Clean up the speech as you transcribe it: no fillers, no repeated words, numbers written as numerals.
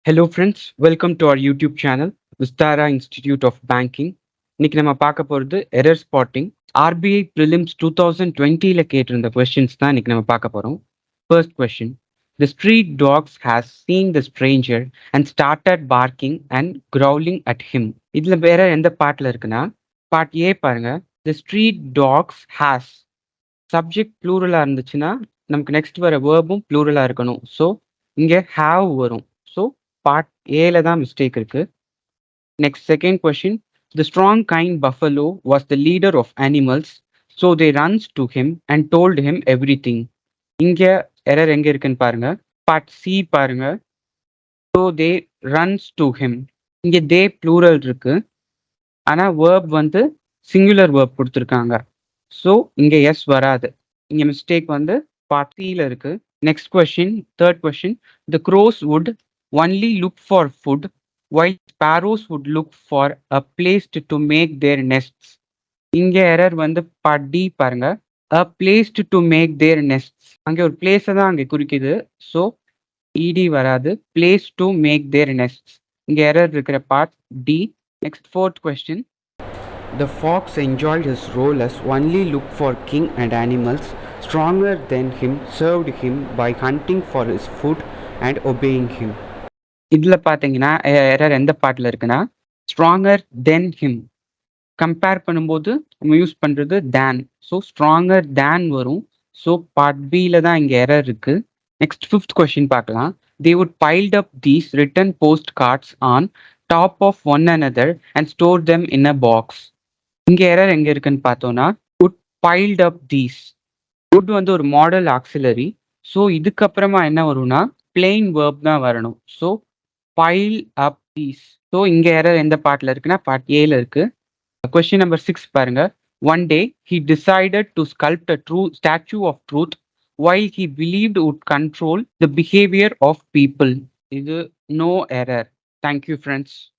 Hello friends, welcome to our YouTube channel, Vistara Institute of Banking. இன்னைக்கு நம்ம பார்க்க போகிறது எரர் ஸ்பாட்டிங். RBI Prelims 2020ல கேட்டிருந்த கொஸ்டின்ஸ் தான் இன்னைக்கு நம்ம பார்க்க போகிறோம். First question. The street dogs has seen the stranger and started barking and growling at him. இதில் வேற எந்த பாட்டில் இருக்குன்னா, பார்ட் ஏ பாருங்க. The street dogs has subject ப்ளூரலாக இருந்துச்சுன்னா நமக்கு நெக்ஸ்ட் வர வேர்பும் ப்ளூரலாக இருக்கணும். ஸோ இங்கே ஹாவ் வரும். ஸோ பார்ட் ஏல தான் மிஸ்டேக் இருக்கு. Next second question. The strong kind buffalo was the leader of animals, so they runs to him and told him everything. இங்கே எரர் எங்கே இருக்குன்னு பாருங்க. பார்ட் சி பாருங்க. So they runs to him. இங்கே they plural இருக்கு, ஆனால் verb வந்து singular verb கொடுத்துருக்காங்க. ஸோ இங்கே எஸ் வராது. இங்கே மிஸ்டேக் வந்து பார்ட் சியில் இருக்கு. Next question, third question. The crows would only look for food, while sparrows would look for a place to make their nests. இங்க எரர் வந்து பார்ட் டி பாருங்க. a place to make their nests. அங்கே ஒரு பிளேஸை தான் அங்கே குறிக்குது. So இடி வராது. place to make their nests. இங்க எரர் இருக்கிற part D. Next fourth question. The fox enjoyed his role as only look for king and animals stronger than him served him by hunting for his food and obeying him. இதில் பார்த்தீங்கன்னா error எந்த பாட்டில் இருக்குன்னா, stronger தென் him compare பண்ணும்போது நம்ம use பண்ணுறது தேன். So stronger than வரும். So part பியில் தான் இங்கே எரர் இருக்குது. நெக்ஸ்ட் ஃபிஃப்த் கொஸ்டின் பார்க்கலாம். They would piled up these written post cards on top of one another and store them in a box. இங்கே எரர் எங்கே இருக்குன்னு பார்த்தோன்னா, would piled up these. Would வந்து ஒரு மாடல் ஆக்சிலரி. ஸோ இதுக்கப்புறமா என்ன வரும்னா பிளெயின் வேர்ப் தான் வரணும். So pile up these. So இங்கே எரர் எந்த பார்ட்டில் இருக்குன்னா பார்ட் ஏல இருக்கு. கொஸ்டின் நம்பர் 6 பாருங்க. One day he decided to sculpt a true statue of truth while he believed would control the behavior of people. இது no error. Thank you friends.